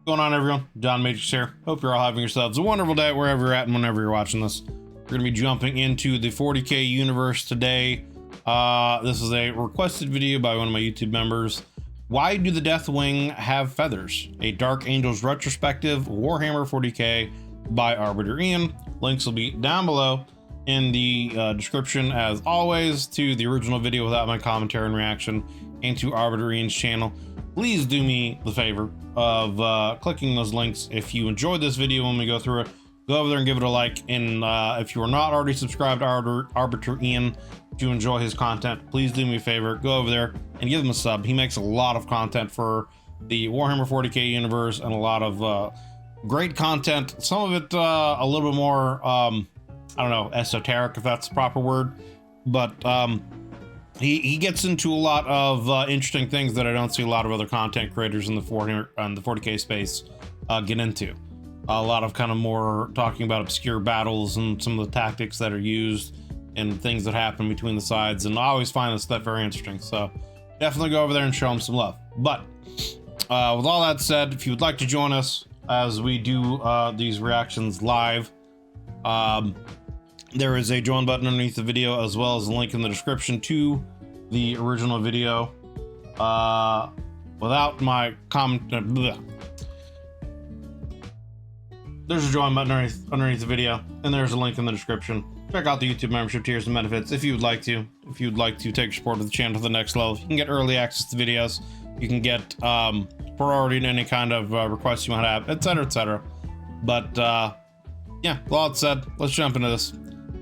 Going on, everyone? John Matrix here. Hope you're all having yourselves a wonderful day wherever you're at and whenever you're watching this. We're going to be jumping into the 40k universe today. This is a requested video by one of my YouTube members. Why do the Deathwing have feathers? A Dark Angels retrospective, Warhammer 40k by Arbiter Ian. Links will be down below in the description, as always, to the original video without my commentary and reaction, and to Arbiter Ian's channel. Please do me the favor of clicking those links if you enjoyed this video. When we go through it, go over there and give it a like. And if you are not already subscribed to Arbiter Ian to enjoy his content, please do me a favor, go over there and give him a sub. He makes a lot of content for the Warhammer 40k universe and a lot of great content. Some of it a little bit more I don't know, esoteric, if that's the proper word, but he gets into a lot of interesting things that I don't see a lot of other content creators in the 40k space get into. A lot of kind of more talking about obscure battles and some of the tactics that are used and things that happen between the sides, and I always find this stuff very interesting. So definitely go over there and show him some love. But with all that said, if you would like to join us as we do these reactions live, there is a join button underneath the video, as well as a link in the description to the original video. Without my comment, there's a join button underneath the video, and there's a link in the description. Check out the YouTube membership tiers and benefits if you would like to. If you'd like to take your support of the channel to the next level, you can get early access to videos. You can get priority in any kind of requests you might have, etc., etc. But yeah, with all that said, let's jump into this.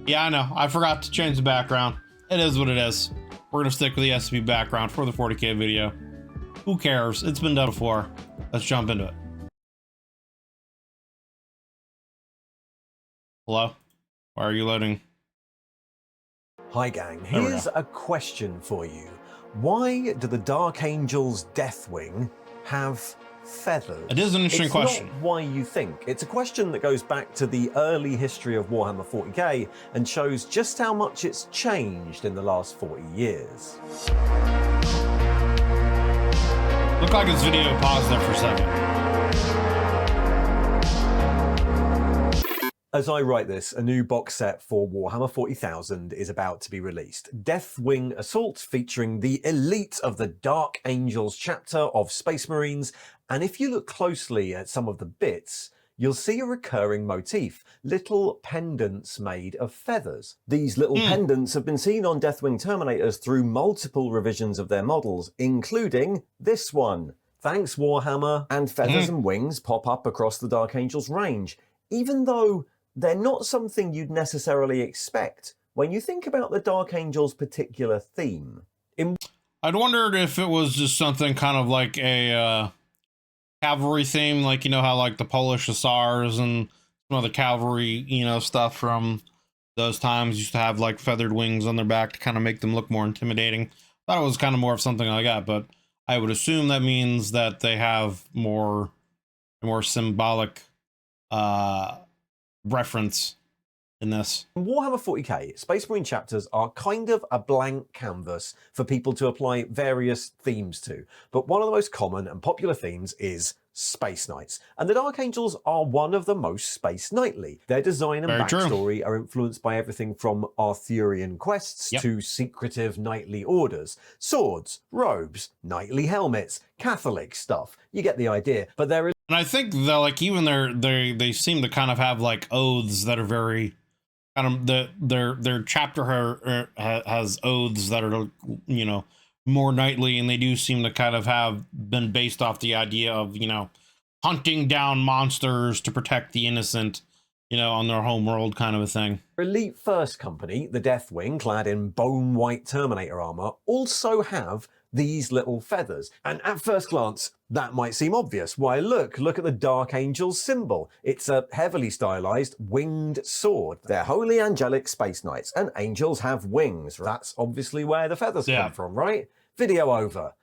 Yeah, I know, I forgot to change the background. It is what it is. We're gonna stick with the SCP background for the 40k video. Who cares? It's been done before. Let's jump into it. Hello? Why are you loading? Hi gang, here's a question for you. Why do the Dark Angels Deathwing have feathers? It is an interesting question. Not why you think. It's a question that goes back to the early history of Warhammer 40k and shows just how much it's changed in the last 40 years. Looked like his video paused there for a second. As I write this, a new box set for Warhammer 40,000 is about to be released. Deathwing Assault, featuring the elite of the Dark Angels chapter of Space Marines. And if you look closely at some of the bits, you'll see a recurring motif, little pendants made of feathers. These little pendants have been seen on Deathwing Terminators through multiple revisions of their models, including this one. Thanks Warhammer, and feathers and wings pop up across the Dark Angels range, even though they're not something you'd necessarily expect when you think about the Dark Angels' particular theme. I'd wondered if it was just something kind of like a cavalry theme, like, you know how like the Polish hussars and some of the cavalry, you know, stuff from those times used to have like feathered wings on their back to kind of make them look more intimidating. Thought it was kind of more of something like that, but I would assume that means that they have more symbolic reference in this. In Warhammer 40k, Space Marine chapters are kind of a blank canvas for people to apply various themes to, but one of the most common and popular themes is Space Knights, and the Dark Angels are one of the most Space Knightly. Their design and backstory are influenced by everything from Arthurian quests to secretive knightly orders, swords, robes, knightly helmets, Catholic stuff. You get the idea. But there is, and I think that like even they seem to kind of have like oaths that are very kind of their chapter has oaths that are, you know, more knightly, and they do seem to kind of have been based off the idea of, you know, hunting down monsters to protect the innocent, you know, on their home world kind of a thing. Elite First Company, the Deathwing, clad in bone white Terminator armor, also have these little feathers. And at first glance, that might seem obvious. Why, look at the Dark Angels symbol. It's a heavily stylized winged sword. They're holy angelic space knights, and angels have wings. That's obviously where the feathers come from, right? Video over.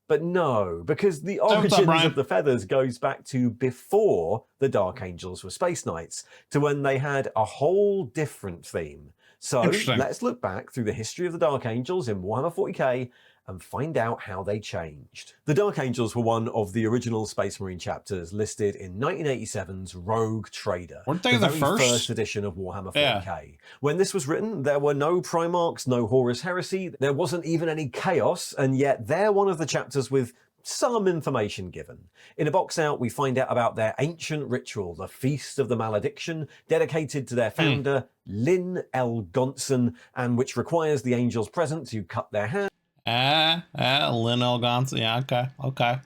But no, because the origins of the feathers goes back to before the Dark Angels were Space Knights, to when they had a whole different theme. So let's look back through the history of the Dark Angels in Warhammer 40k and find out how they changed. The Dark Angels were one of the original Space Marine chapters listed in 1987's Rogue Trader, Weren't they the the very first? first edition of Warhammer 40k. Yeah. When this was written, there were no Primarchs, no Horus Heresy, there wasn't even any Chaos, and yet they're one of the chapters with some information given. In a box out, we find out about their ancient ritual, the Feast of the Malediction, dedicated to their founder, Lynn L. Gonson, and which requires the angels present to cut their hands. Lynn L. Gonson. Yeah, okay.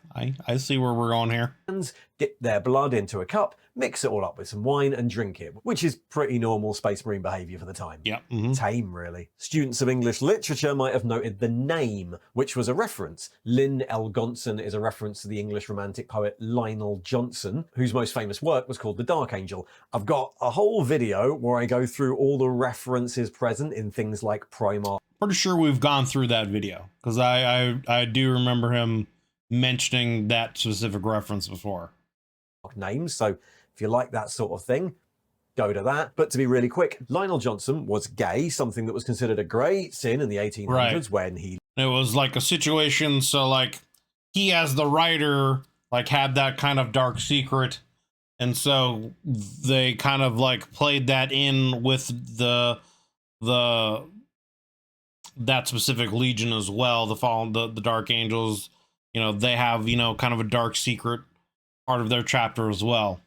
I see where we're going here. Dip their blood into a cup, mix it all up with some wine and drink it, which is pretty normal Space Marine behaviour for the time. Yep. Tame, really. Students of English literature might have noted the name, which was a reference. Lynn L. Gonson is a reference to the English romantic poet Lionel Johnson, whose most famous work was called The Dark Angel. I've got a whole video where I go through all the references present in things like Primarch. Pretty sure we've gone through that video, because I do remember him mentioning that specific reference before. Names, so if you like that sort of thing, go to that. But to be really quick, Lionel Johnson was gay, something that was considered a great sin in the 1800s when he... It was like a situation, so like he as the writer like had that kind of dark secret, and so they kind of like played that in with that specific legion as well, the Dark Angels. You know, they have, you know, kind of a dark secret part of their chapter as well.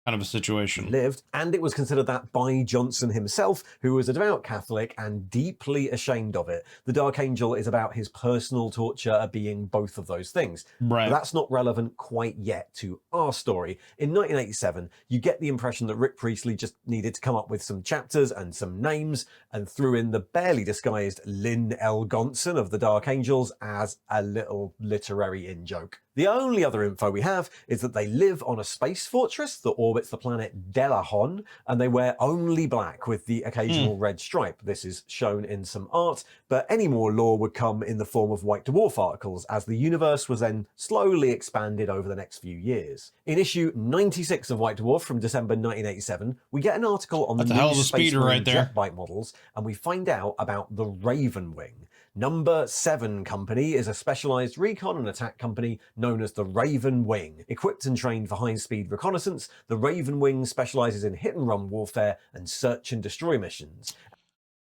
Kind of a situation. Lived, and it was considered that by Johnson himself, who was a devout Catholic and deeply ashamed of it. The Dark Angel is about his personal torture being both of those things. Right. But that's not relevant quite yet to our story. In 1987, you get the impression that Rick Priestley just needed to come up with some chapters and some names, and threw in the barely disguised Lynn L. Gonson of the Dark Angels as a little literary in-joke. The only other info we have is that they live on a space fortress that orbits the planet Delahon, and they wear only black with the occasional red stripe. This is shown in some art, but any more lore would come in the form of White Dwarf articles, as the universe was then slowly expanded over the next few years. In issue 96 of White Dwarf from December 1987, we get an article on the new Space Marine jet bike models, and we find out about the Raven Wing. Number 7 Company is a specialised recon and attack company known as the Raven Wing. Equipped and trained for high-speed reconnaissance, the Raven Wing specialises in hit-and-run warfare and search-and-destroy missions.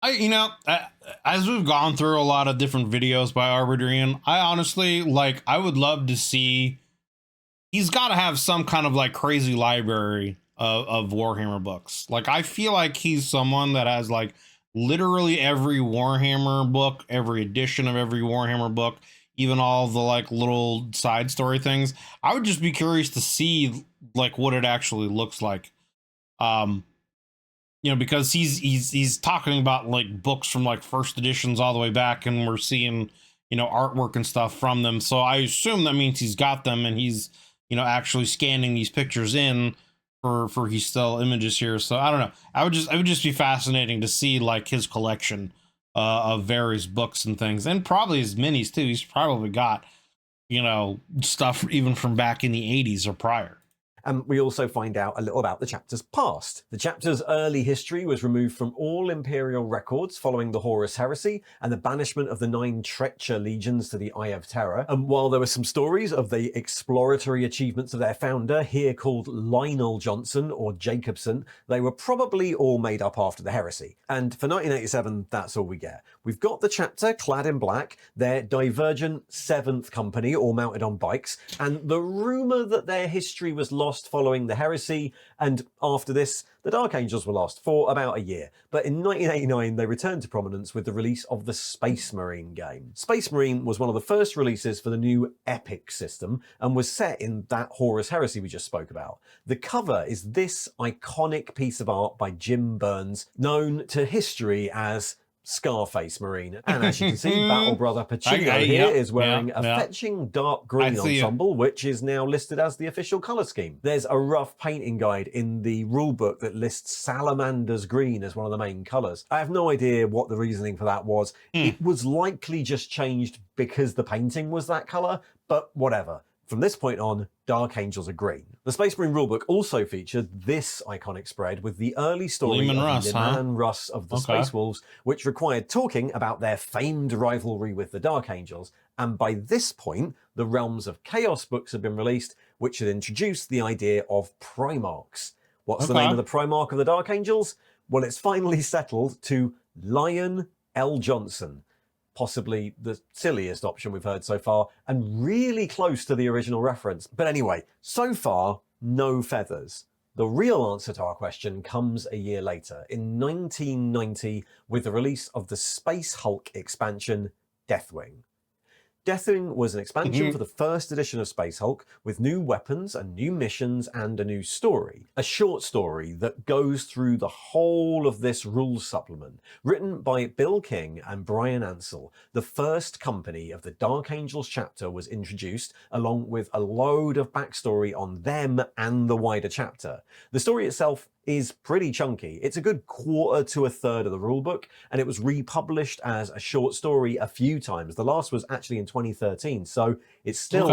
As we've gone through a lot of different videos by Arbitor Ian, I honestly, like, I would love to see... He's got to have some kind of, like, crazy library of Warhammer books. Like, I feel like he's someone that has, like, literally every Warhammer book, every edition of every Warhammer book, even all the like little side story things. I would just be curious to see like what it actually looks like. You know, because he's talking about like books from like first editions all the way back, and we're seeing, you know, artwork and stuff from them. So I assume that means he's got them, and he's, you know, actually scanning these pictures in for his still images here. So I don't know. It would just be fascinating to see like his collection of various books and things, and probably his minis too. He's probably got, you know, stuff even from back in the 80s or prior. And we also find out a little about the chapter's past. The chapter's early history was removed from all Imperial records following the Horus Heresy and the banishment of the 9 Treacher legions to the Eye of Terror. And while there were some stories of the exploratory achievements of their founder, here called Lionel Johnson or Jacobson, they were probably all made up after the heresy. And for 1987, that's all we get. We've got the chapter clad in black, their divergent 7th Company all mounted on bikes, and the rumour that their history was lost following the heresy, and after this the Dark Angels were lost for about a year. But in 1989 they returned to prominence with the release of the Space Marine game. Space Marine was one of the first releases for the new Epic system and was set in that Horus Heresy we just spoke about. The cover is this iconic piece of art by Jim Burns, known to history as Scarface Marine. And as you can see, Battle Brother Pacino here is wearing a fetching dark green ensemble, which is now listed as the official colour scheme. There's a rough painting guide in the rulebook that lists Salamander's green as one of the main colours. I have no idea what the reasoning for that was. It was likely just changed because the painting was that colour, but whatever. From this point on, Dark Angels are green. The Space Marine rulebook also featured this iconic spread with the early story Lehman of Russ, Liman Russ of the Okay. Space Wolves, which required talking about their famed rivalry with the Dark Angels. And by this point, the Realms of Chaos books had been released, which had introduced the idea of Primarchs. What's the name of the Primarch of the Dark Angels? Well, it's finally settled to Lion L. Johnson. Possibly the silliest option we've heard so far, and really close to the original reference. But anyway, so far, no feathers. The real answer to our question comes a year later, in 1990, with the release of the Space Hulk expansion, Deathwing. Deathwing was an expansion for the first edition of Space Hulk, with new weapons and new missions and a new story. A short story that goes through the whole of this rules supplement, written by Bill King and Brian Ansell. The first company of the Dark Angels chapter was introduced, along with a load of backstory on them and the wider chapter. The story itself is pretty chunky. It's a good quarter to a third of the rulebook, and it was republished as a short story a few times. The last was actually in 2013, so it's still,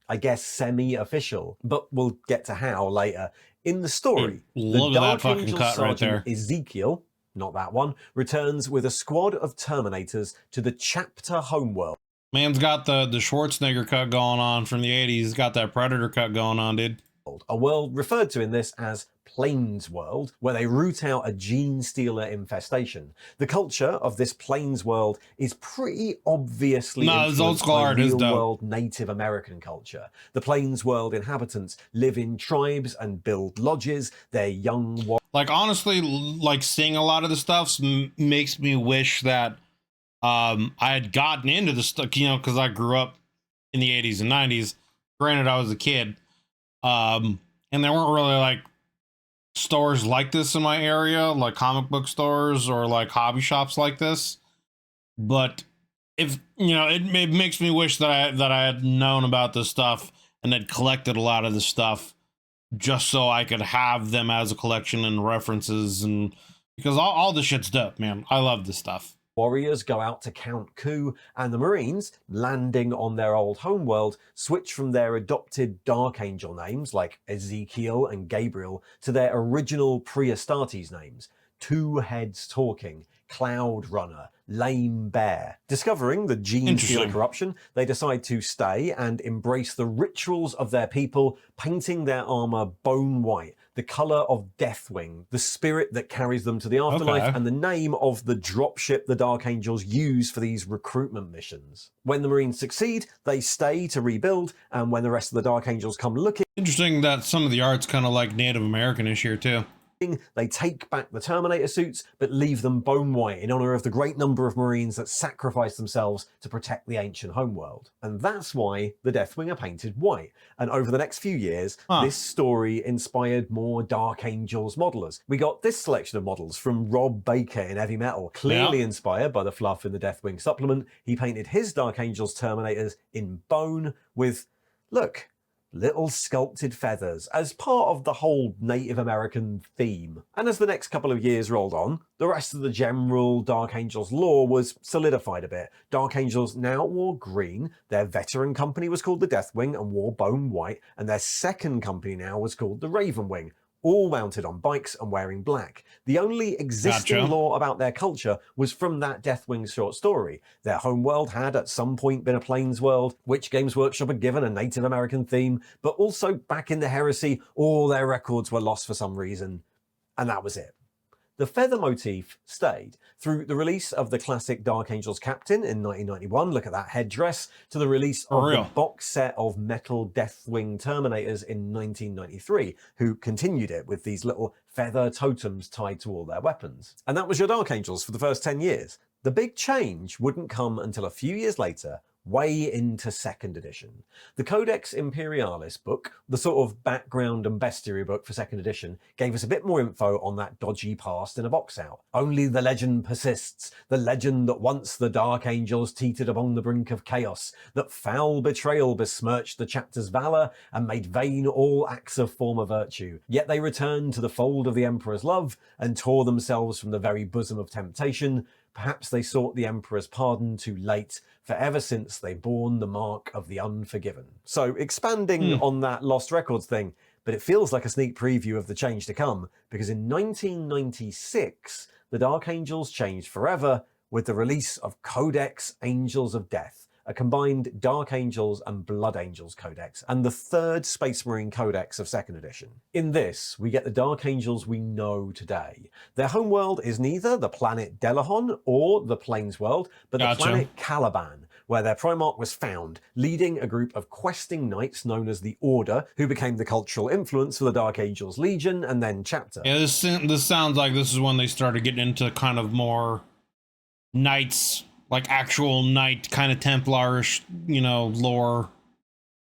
I guess, semi-official, but we'll get to how later. In the story, the Dark Angel Sergeant Ezekiel, not that one, returns with a squad of Terminators to the chapter homeworld. Man's got the Schwarzenegger cut going on from the 80s. He's got that Predator cut going on, dude. A world referred to in this as Plains World, where they root out a gene stealer infestation. The culture of this Plains World is pretty obviously influenced by real-world Native American culture. The Plains World inhabitants live in tribes and build lodges. Their young... Like, honestly, like, seeing a lot of the stuff makes me wish that I had gotten into the stuff, you know, because I grew up in the 80s and 90s. Granted, I was a kid. And there weren't really like stores like this in my area, like comic book stores or like hobby shops like this. But if you know, it makes me wish that I had known about this stuff and had collected a lot of this stuff just so I could have them as a collection and references, and because all this shit's dope, man. I love this stuff. Warriors go out to count coup, and the Marines, landing on their old homeworld, switch from their adopted Dark Angel names, like Ezekiel and Gabriel, to their original pre-Astartes names. Two Heads Talking, Cloud Runner, Lame Bear. Discovering the gene stealer corruption, they decide to stay and embrace the rituals of their people, painting their armor bone white, the color of Deathwing, the spirit that carries them to the afterlife, and the name of the dropship the Dark Angels use for these recruitment missions. When the Marines succeed, they stay to rebuild, and when the rest of the Dark Angels come looking... Interesting that some of the art's kind of like Native American-ish here too. They take back the Terminator suits, but leave them bone white in honor of the great number of Marines that sacrificed themselves to protect the ancient homeworld. And that's why the Deathwing are painted white. And over the next few years, this story inspired more Dark Angels modelers. We got this selection of models from Rob Baker in Heavy Metal. Clearly inspired by the fluff in the Deathwing supplement, he painted his Dark Angels Terminators in bone with, look, little sculpted feathers as part of the whole Native American theme. And as the next couple of years rolled on, the rest of the general Dark Angels lore was solidified a bit. Dark Angels now wore green, their veteran company was called the Deathwing and wore bone white, and their second company now was called the Ravenwing, all mounted on bikes and wearing black. The only existing lore about their culture was from that Deathwing short story. Their homeworld had at some point been a Plains world, which Games Workshop had given a Native American theme, but also back in the Heresy, all their records were lost for some reason, and that was it. The feather motif stayed through the release of the classic Dark Angels Captain in 1991, look at that headdress, to the release of the box set of metal Deathwing Terminators in 1993, who continued it with these little feather totems tied to all their weapons. And that was your Dark Angels for the first 10 years. The big change wouldn't come until a few years later, way into 2nd edition. The Codex Imperialis book, the sort of background and bestiary book for 2nd edition, gave us a bit more info on that dodgy past in a box out. Only the legend persists, the legend that once the Dark Angels teetered upon the brink of chaos, that foul betrayal besmirched the chapter's valour and made vain all acts of former virtue. Yet they returned to the fold of the Emperor's love and tore themselves from the very bosom of temptation, Perhaps they sought the Emperor's pardon too late, for ever since they borne the mark of the unforgiven. So expanding on that Lost Records thing, but it feels like a sneak preview of the change to come, because in 1996, the Dark Angels changed forever with the release of Codex Angels of Death, a combined Dark Angels and Blood Angels codex, and the third Space Marine codex of 2nd edition. In this, we get the Dark Angels we know today. Their homeworld is neither the planet Delahon or the Plains world, but the planet Caliban, where their Primarch was found, leading a group of questing knights known as the Order, who became the cultural influence for the Dark Angels Legion and then Chapter. Yeah, this sounds like this is when they started getting into kind of more knights, like actual knight kind of Templarish, you know, lore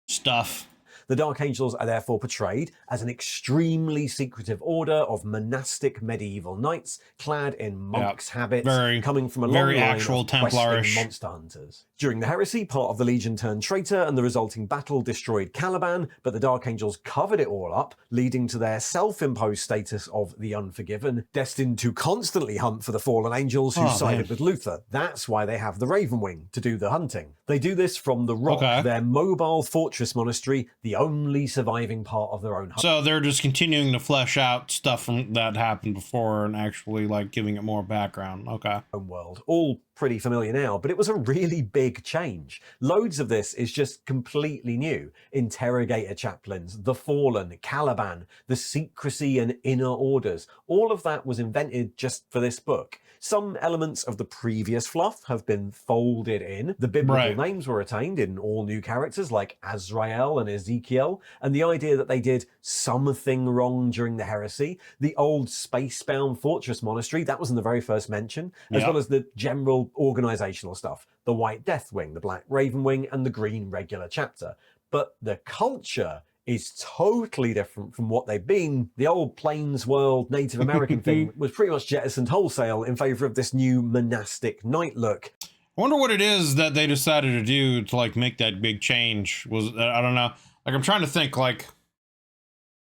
stuff. The Dark Angels are therefore portrayed as an extremely secretive order of monastic medieval knights clad in monks' habits, coming from a long line actual of Templarish monster hunters. During the Heresy, part of the Legion turned traitor and the resulting battle destroyed Caliban, but the Dark Angels covered it all up, leading to their self-imposed status of the Unforgiven, destined to constantly hunt for the fallen angels who sided with Luther. That's why they have the Ravenwing, to do the hunting. They do this from the Rock, their mobile fortress monastery, the only surviving part of their own home. So they're just continuing to flesh out stuff from that happened before and actually like giving it more background. World. All pretty familiar now, but it was a really big change. Loads of this is just completely new. Interrogator chaplains, the Fallen, Caliban, the secrecy and inner orders. All of that was invented just for this book. Some elements of the previous fluff have been folded in. The biblical names were retained in all new characters like Azrael and Ezekiel, and the idea that they did something wrong during the Heresy. The old space-bound fortress monastery, that was in the very first mention, as well as the general organizational stuff. The White Deathwing, the Black Ravenwing, and the Green Regular Chapter. But the culture is totally different from what they've been. The old Plains world Native American thing was pretty much jettisoned wholesale in favor of this new monastic knight look. I wonder what it is that they decided to do to like make that big change. Was I don't know. Like I'm trying to think. Like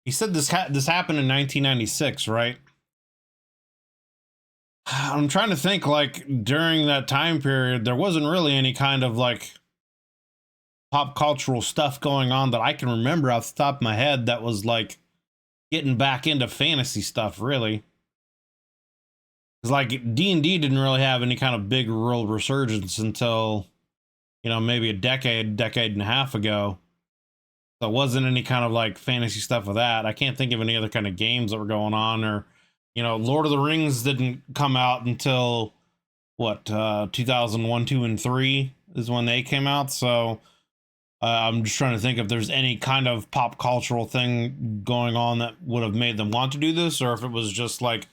he said, this happened in 1996, right? I'm trying to think. Like during that time period, there wasn't really any kind of like pop cultural stuff going on that I can remember off the top of my head that was like getting back into fantasy stuff, really. Because like D&D didn't really have any kind of big real resurgence until, you know, maybe a decade and a half ago. There wasn't any kind of like fantasy stuff with that. I can't think of any other kind of games that were going on, or, you know, Lord of the Rings didn't come out until what, 2001, 2, and 3 is when they came out. So I'm just trying to think if there's any kind of pop cultural thing going on that would have made them want to do this, or if it was just like,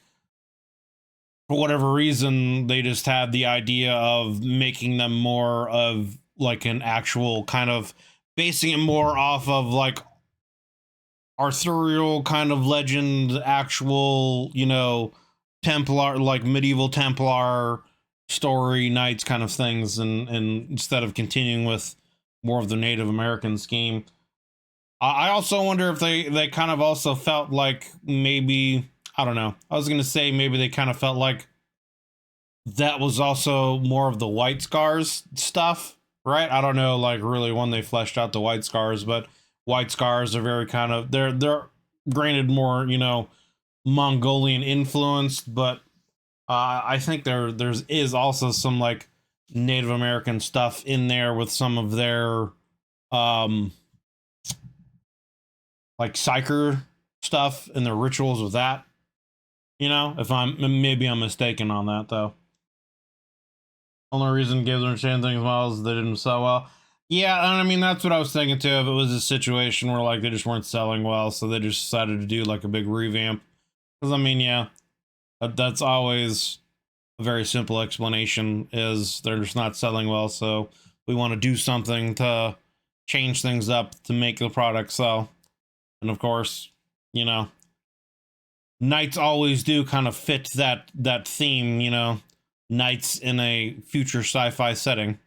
for whatever reason, they just had the idea of making them more of like an actual kind of basing it more off of like Arthurian kind of legend, actual, you know, Templar, like medieval Templar story, knights kind of things, and instead of continuing with more of the Native American scheme. I also wonder if they kind of also felt like maybe, I don't know, I was going to say maybe they kind of felt like that was also more of the White Scars stuff, right? I don't know, like really when they fleshed out the White Scars, but White Scars are very kind of, they're granted more, you know, Mongolian influenced, but I think there is also some like Native American stuff in there with some of their like psyker stuff and their rituals with that, you know, if maybe I'm mistaken on that though. Only reason Games understand things well is they didn't sell well. Yeah, I mean that's what I was thinking too. If it was a situation where like they just weren't selling well, so they just decided to do like a big revamp. Because I mean, yeah, that's always a very simple explanation, is they're just not selling well, so we want to do something to change things up to make the product sell. And of course, you know, knights always do kind of fit that theme, you know, knights in a future sci-fi setting.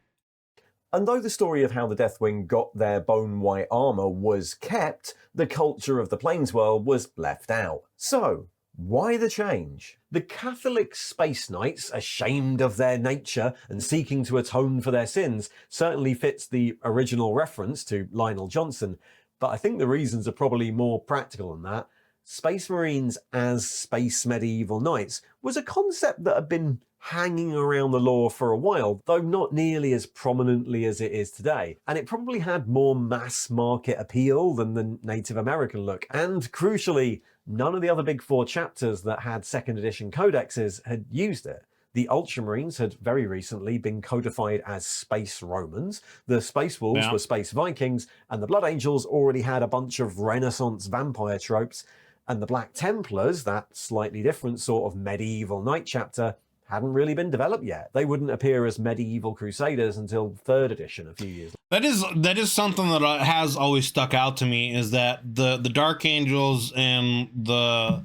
And though the story of how the Deathwing got their bone white armor was kept, the culture of the Plains world was left out. So, Why the change? The Catholic Space Knights, ashamed of their nature and seeking to atone for their sins, certainly fits the original reference to Lionel Johnson, but I think the reasons are probably more practical than that. Space Marines as Space Medieval Knights was a concept that had been hanging around the lore for a while, though not nearly as prominently as it is today. And it probably had more mass market appeal than the Native American look. And crucially, none of the other big four chapters that had second edition codexes had used it. The Ultramarines had very recently been codified as Space Romans, the Space Wolves were Space Vikings, and the Blood Angels already had a bunch of Renaissance vampire tropes, and the Black Templars, that slightly different sort of medieval knight chapter, hadn't really been developed yet. They wouldn't appear as medieval crusaders until 3rd edition a few years later. That is something that has always stuck out to me, is that the Dark Angels and the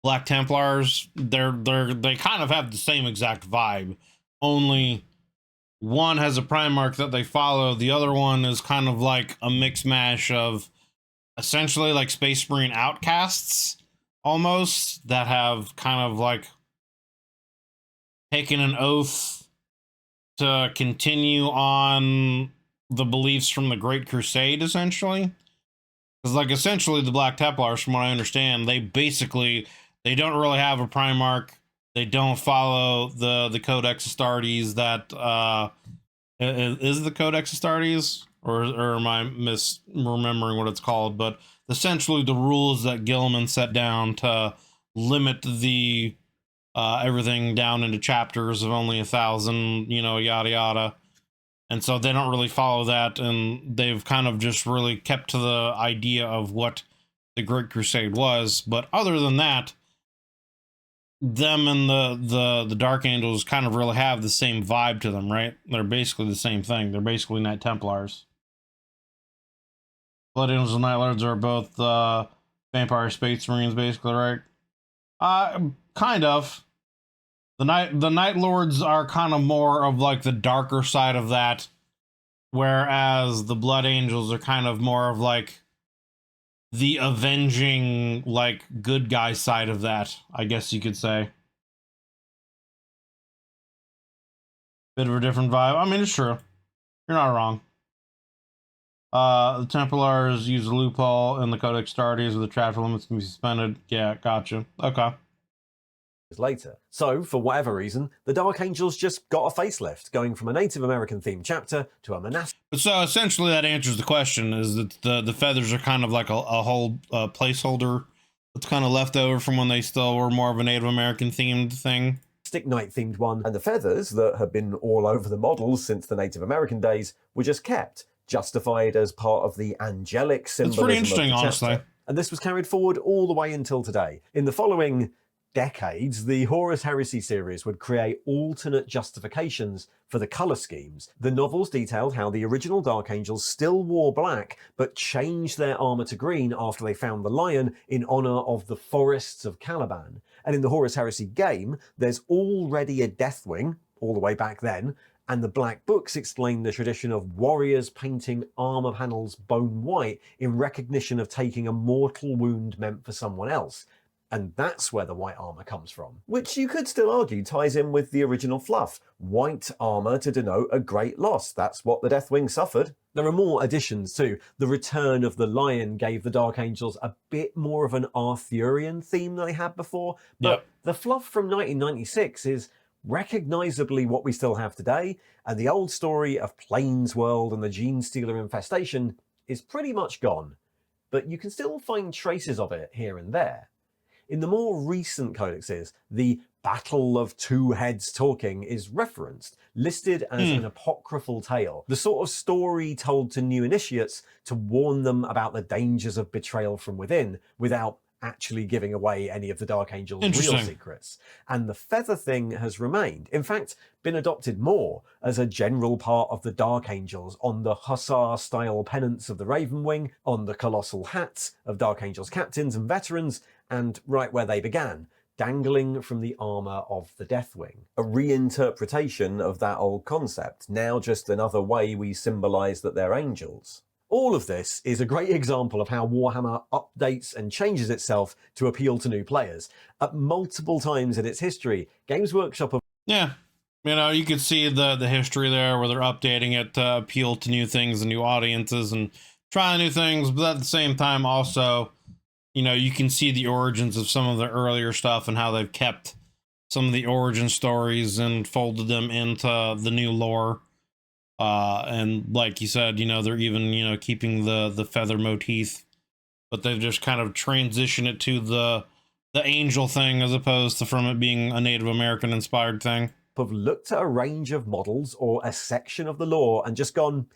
Black Templars, they kind of have the same exact vibe, only one has a Primarch that they follow, the other one is kind of like a mix mash of essentially like Space Marine outcasts almost, that have kind of like taken an oath to continue on the beliefs from the Great Crusade, essentially. Because, like, essentially the Black Templars, from what I understand, they don't really have a Primarch. They don't follow the Codex Astartes that, is the Codex Astartes? Or am I misremembering what it's called? But essentially the rules that Gilliman set down to limit the everything down into chapters of only 1,000, you know, yada yada. And so they don't really follow that, and they've kind of just really kept to the idea of what the Great Crusade was. But other than that, them and the Dark Angels kind of really have the same vibe to them, right? They're basically the same thing. They're basically Knight Templars. Blood Angels and Night Lords are both Vampire Space Marines, basically, right? Kind of. The Night Lords are kind of more of like the darker side of that, whereas the Blood Angels are kind of more of like the avenging, like, good guy side of that, I guess you could say. Bit of a different vibe. I mean, it's true. You're not wrong. The Templars use a loophole in the Codex Astartes where the chapter limits can be suspended. Yeah, gotcha. Okay. Later. So, for whatever reason, the Dark Angels just got a facelift, going from a Native American themed chapter to a monastic. So essentially that answers the question, is that the feathers are kind of like a whole placeholder that's kind of left over from when they still were more of a Native American themed thing. Knight themed one, and the feathers that had been all over the models since the Native American days were just kept, justified as part of the angelic symbolism. It's pretty interesting, honestly. And this was carried forward all the way until today. In the following decades, the Horus Heresy series would create alternate justifications for the colour schemes. The novels detailed how the original Dark Angels still wore black, but changed their armour to green after they found the lion in honour of the forests of Caliban. And in the Horus Heresy game, there's already a Deathwing, all the way back then, and the Black Books explain the tradition of warriors painting armour panels bone white in recognition of taking a mortal wound meant for someone else. And that's where the white armour comes from, which you could still argue ties in with the original fluff. White armour to denote a great loss. That's what the Deathwing suffered. There are more additions too. The return of the lion gave the Dark Angels a bit more of an Arthurian theme than they had before, but the fluff from 1996 is recognisably what we still have today, and the old story of Plains World and the Gene Stealer infestation is pretty much gone. But you can still find traces of it here and there. In the more recent codexes, the Battle of Two Heads Talking is referenced, listed as an apocryphal tale, the sort of story told to new initiates to warn them about the dangers of betrayal from within, without actually giving away any of the Dark Angel's real secrets. And the feather thing has remained, in fact, been adopted more as a general part of the Dark Angels on the hussar-style pennants of the Raven Wing, on the colossal hats of Dark Angels captains and veterans, and right where they began, dangling from the armour of the Deathwing. A reinterpretation of that old concept, now just another way we symbolise that they're angels. All of this is a great example of how Warhammer updates and changes itself to appeal to new players. At multiple times in its history, Games Workshop have... Yeah, you know, you could see the history there where they're updating it to appeal to new things and new audiences and trying new things, but at the same time also, you know, you can see the origins of some of the earlier stuff and how they've kept some of the origin stories and folded them into the new lore. And like you said, you know, they're even, you know, keeping the feather motif, but they've just kind of transitioned it to the angel thing as opposed to from it being a Native American inspired thing. Have looked at a range of models or a section of the lore and just gone,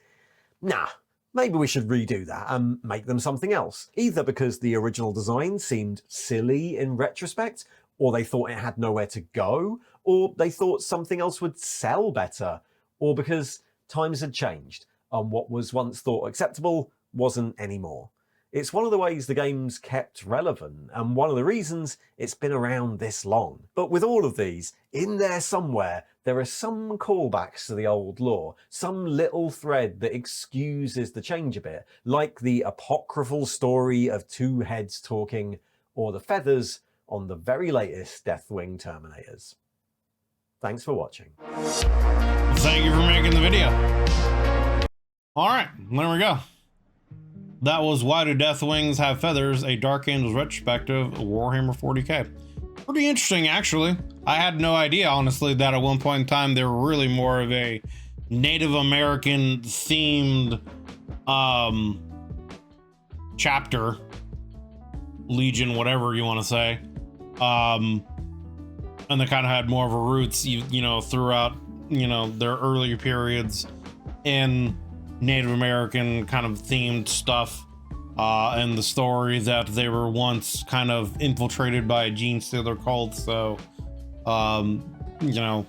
nah, maybe we should redo that and make them something else. Either because the original design seemed silly in retrospect, or they thought it had nowhere to go, or they thought something else would sell better, or because times had changed and what was once thought acceptable wasn't anymore. It's one of the ways the game's kept relevant, and one of the reasons it's been around this long. But with all of these, in there somewhere, there are some callbacks to the old lore, some little thread that excuses the change a bit, like the apocryphal story of two heads talking, or the feathers on the very latest Deathwing Terminators. Thanks for watching. Thank you for making the video. All right, there we go. That was Why Do Deathwings Have Feathers? A Dark Angels retrospective of Warhammer 40k. Pretty interesting, actually. I had no idea, honestly, that at one point in time they were really more of a Native American themed chapter, legion, whatever you want to say. And they kind of had more of a roots, you know, throughout, you know, their earlier periods in Native American kind of themed stuff, and the story that they were once kind of infiltrated by a gene stealer cult. So, you know,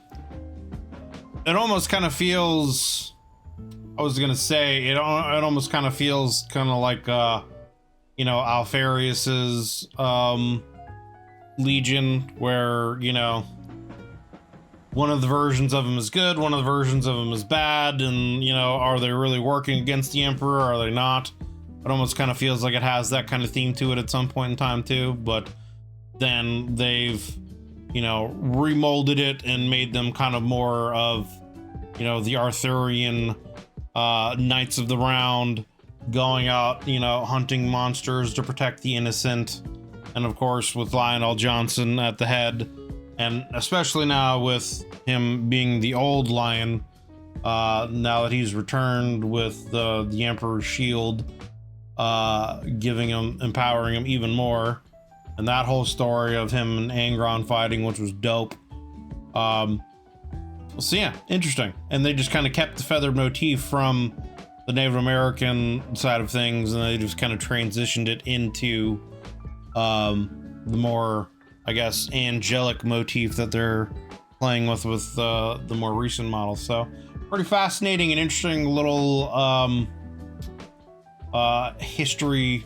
it almost kind of feels, I was gonna say, it almost kind of feels kind of like, you know, Alfarius's Legion, where, you know, one of the versions of him is good, one of the versions of him is bad, and, you know, are they really working against the Emperor, or are they not? It almost kind of feels like it has that kind of theme to it at some point in time too, but then they've, you know, remolded it and made them kind of more of, you know, the Arthurian Knights of the Round, going out, you know, hunting monsters to protect the innocent, and of course with Lionel Johnson at the head. And especially now with him being the old lion, now that he's returned with the Emperor's shield, giving him, empowering him even more, and that whole story of him and Angron fighting, which was dope. So yeah, interesting. And they just kind of kept the feather motif from the Native American side of things, and they just kind of transitioned it into the more, I guess, angelic motif that they're playing with the more recent models. So pretty fascinating and interesting little historical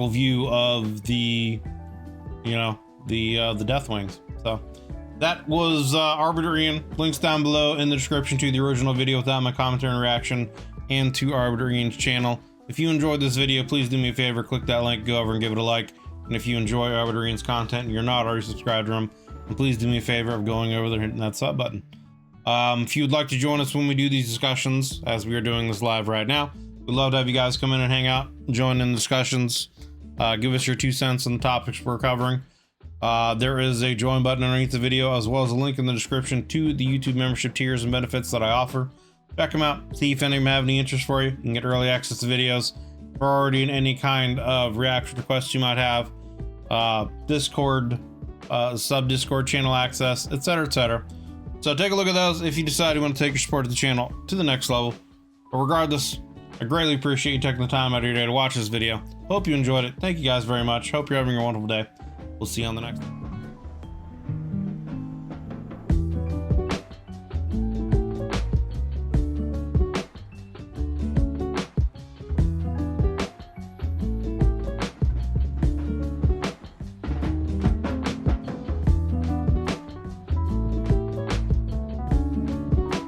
view of the, you know, the Deathwings. So that was Arbiter Ian. Links down below in the description to the original video without my commentary and reaction, and to Arbiter Ian's channel. If you enjoyed this video, please do me a favor, click that link, go over and give it a like. And if you enjoy Arbitor Ian's content and you're not already subscribed to him, then please do me a favor of going over there and hitting that sub button. If you'd like to join us when we do these discussions, as we are doing this live right now, we'd love to have you guys come in and hang out, join in the discussions, give us your 2 cents on the topics we're covering. There is a join button underneath the video, as well as a link in the description to the YouTube membership tiers and benefits that I offer. Check them out, see if any of them have any interest for you. You can get early access to videos, priority in any kind of reaction requests you might have, Discord, sub-Discord channel access, etc., etc. So take a look at those if you decide you want to take your support of the channel to the next level. But regardless, I greatly appreciate you taking the time out of your day to watch this video. Hope you enjoyed it. Thank you guys very much. Hope you're having a wonderful day. We'll see you on the next one.